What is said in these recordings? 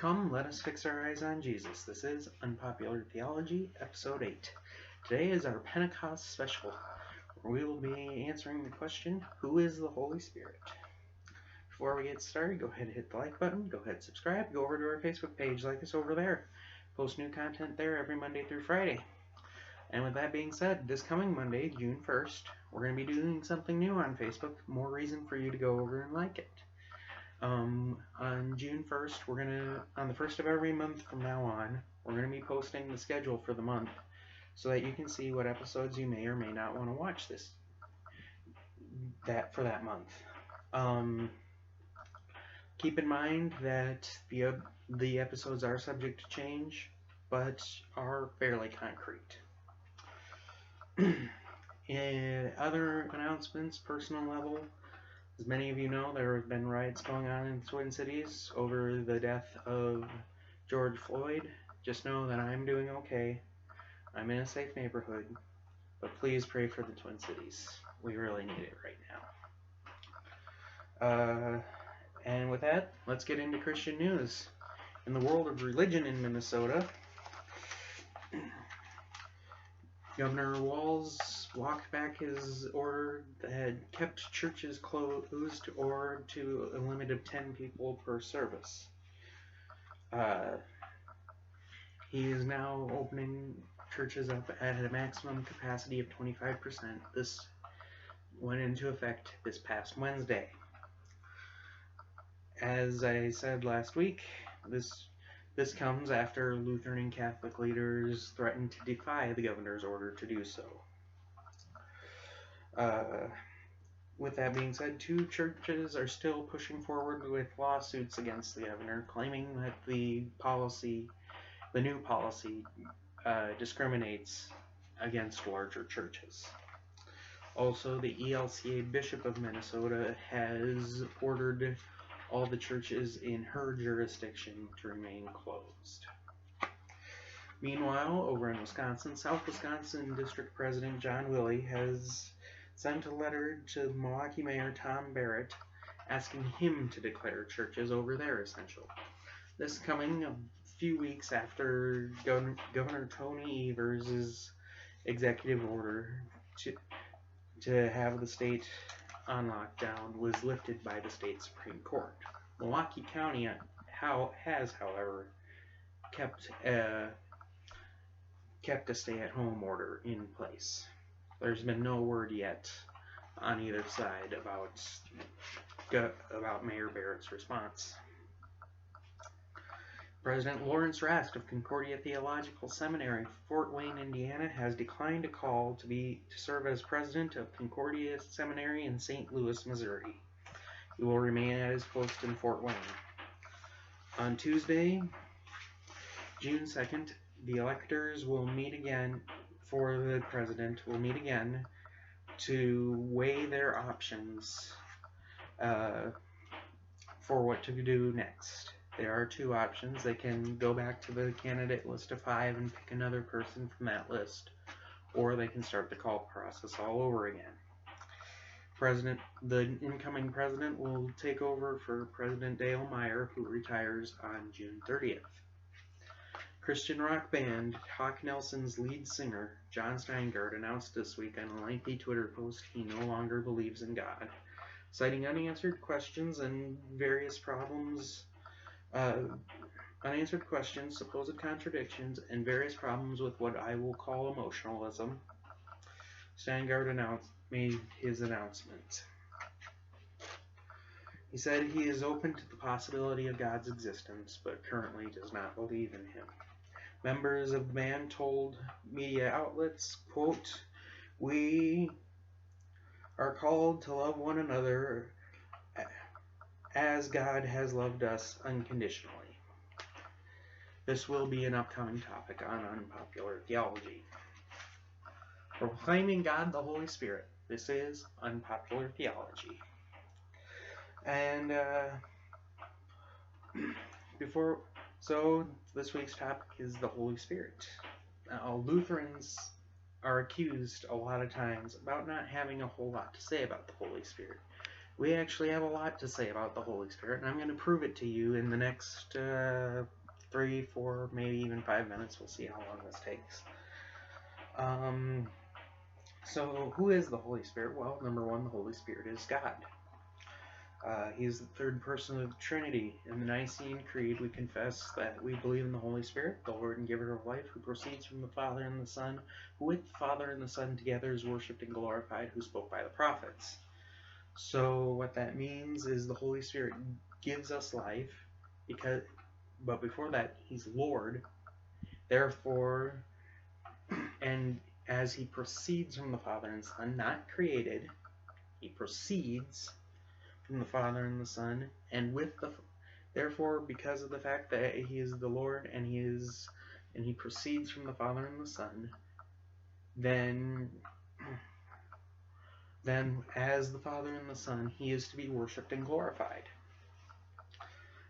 Come, let us fix our eyes on Jesus. This is Unpopular Theology, Episode 8. Today is our Pentecost special, where we will be answering the question, who is the Holy Spirit? Before we get started, go ahead and hit the like button, go ahead and subscribe, go over to our Facebook page, like us over there. Post new content there every Monday through Friday. And with that being said, this coming Monday, June 1st, we're going to be doing something new on Facebook. More reason for you to go over and like it. On June 1st, on the first of every month from now on, we're going to be posting the schedule for the month so that you can see what episodes you may or may not want to watch for that month. Keep in mind that the episodes are subject to change, but are fairly concrete. In other announcements, personal level, as many of you know, there have been riots going on in the Twin Cities over the death of George Floyd. Just know that I'm doing okay. I'm in a safe neighborhood, but please pray for the Twin Cities. We really need it right now. And with that, let's get into Christian news. In the world of religion in Minnesota, Governor Walz walked back his order that had kept churches closed or to a limit of 10 people per service. He is now opening churches up at a maximum capacity of 25%. This went into effect this past Wednesday. As I said last week, this comes after Lutheran and Catholic leaders threatened to defy the governor's order to do so. With that being said, 2 churches are still pushing forward with lawsuits against the governor, claiming that the new policy discriminates against larger churches. Also, the ELCA Bishop of Minnesota has ordered all the churches in her jurisdiction to remain closed. Meanwhile, over in Wisconsin, South Wisconsin District President John Willey has sent a letter to Milwaukee Mayor Tom Barrett asking him to declare churches over there essential. This coming a few weeks after Governor Tony Evers' executive order to have the state on lockdown was lifted by the state Supreme Court. Milwaukee County has, however, kept a stay-at-home order in place. There's been no word yet on either side about Mayor Barrett's response. President Lawrence Rast of Concordia Theological Seminary, Fort Wayne, Indiana, has declined a call to serve as president of Concordia Seminary in St. Louis, Missouri. He will remain at his post in Fort Wayne. On Tuesday, June 2nd, the electors will meet again to weigh their options for what to do next. There are 2 options. They can go back to the candidate list of 5 and pick another person from that list, or they can start the call process all over again. The incoming president will take over for President Dale Meyer, who retires on June 30th. Christian rock band Hawk Nelson's lead singer, John Steingart, announced this week on a lengthy Twitter post he no longer believes in God, citing unanswered questions, supposed contradictions, and various problems with what I will call emotionalism. Steingart made his announcement. He said he is open to the possibility of God's existence, but currently does not believe in him. Members of the band told media outlets, quote, "We are called to love one another as God has loved us unconditionally." This will be an upcoming topic on Unpopular Theology. Proclaiming God the Holy Spirit. This is Unpopular Theology. And this week's topic is the Holy Spirit. Now, Lutherans are accused a lot of times about not having a whole lot to say about the Holy Spirit. we actually have a lot to say about the Holy Spirit, and I'm going to prove it to you in the next 3, 4, maybe even 5 minutes. We'll see how long this takes. So who is the Holy Spirit? Well, number one, the Holy Spirit is God. He is the third person of the Trinity. In the Nicene Creed, we confess that we believe in the Holy Spirit, the Lord and giver of life, who proceeds from the Father and the Son, who with the Father and the Son together is worshipped and glorified, who spoke by the prophets. So what that means is the Holy Spirit gives us life, but before that, he's Lord. Therefore, and as he proceeds from the Father and Son, not created, he proceeds from the Father and the Son, and therefore, because of the fact that he is the Lord and he proceeds from the Father and the Son, then as the Father and the Son, he is to be worshipped and glorified.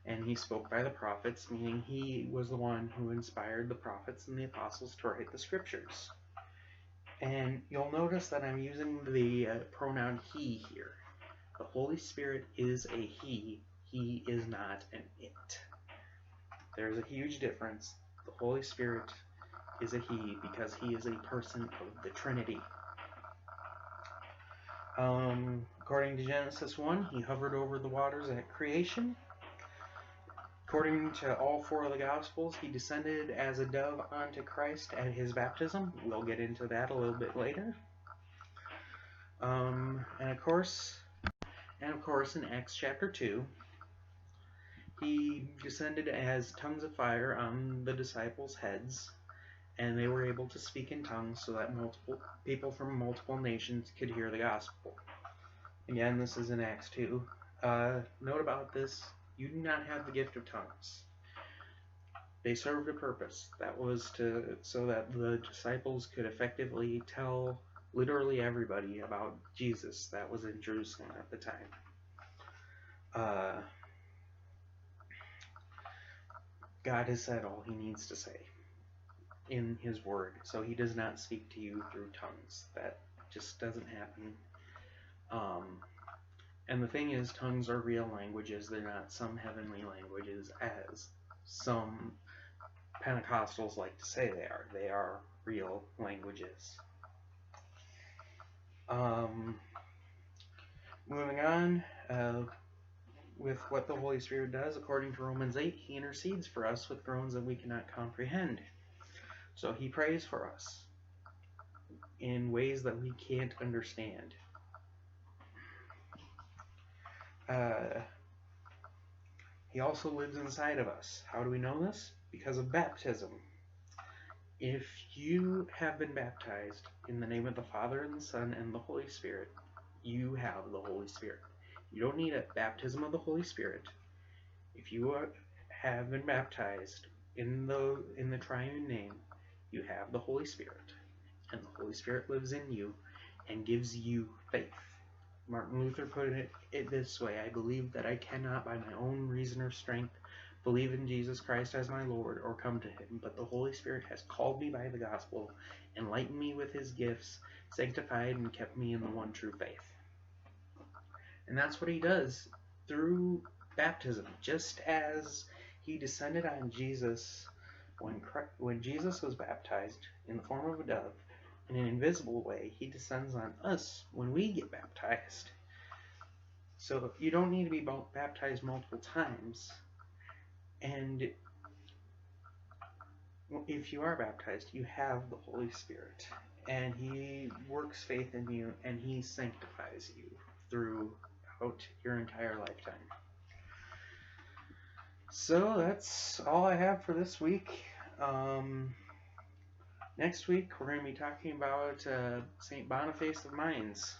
And he spoke by the prophets, meaning he was the one who inspired the prophets and the apostles to write the scriptures. And you'll notice that I'm using the pronoun he here. The Holy Spirit is a he. He is not an it. There's a huge difference. The Holy Spirit is a he because he is a person of the Trinity. According to Genesis 1, he hovered over the waters at creation. According to all 4 of the Gospels, he descended as a dove onto Christ at his baptism. We'll get into that a little bit later. And of course, in Acts chapter 2, he descended as tongues of fire on the disciples' heads, and they were able to speak in tongues so that multiple people from multiple nations could hear the gospel. Again, this is in Acts 2. Note about this, you do not have the gift of tongues. They served a purpose. That was so that the disciples could effectively tell literally everybody about Jesus that was in Jerusalem at the time. God has said all he needs to say in his word, so he does not speak to you through tongues. That just doesn't happen. And the thing is, tongues are real languages. They're not some heavenly languages, as some Pentecostals like to say they are. They are real languages. Moving on, with what the Holy Spirit does, according to Romans 8, he intercedes for us with groans that we cannot comprehend. So he prays for us in ways that we can't understand. He also lives inside of us. How do we know this? Because of baptism. If you have been baptized in the name of the Father and the Son and the Holy Spirit, you have the Holy Spirit. You don't need a baptism of the Holy Spirit. If you have been baptized in the triune name, you have the Holy Spirit. And the Holy Spirit lives in you and gives you faith. Martin Luther put it this way: I believe that I cannot by my own reason or strength believe in Jesus Christ as my Lord or come to him, but the Holy Spirit has called me by the gospel, enlightened me with his gifts, sanctified and kept me in the one true faith. And that's what he does through baptism. Just as he descended on Jesus when Jesus was baptized in the form of a dove, in an invisible way, he descends on us when we get baptized. So you don't need to be baptized multiple times. And if you are baptized, you have the Holy Spirit. And he works faith in you, and he sanctifies you throughout your entire lifetime. So that's all I have for this week. Next week, we're going to be talking about St. Boniface of Mainz.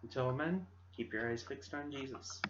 Until then, keep your eyes fixed on Jesus.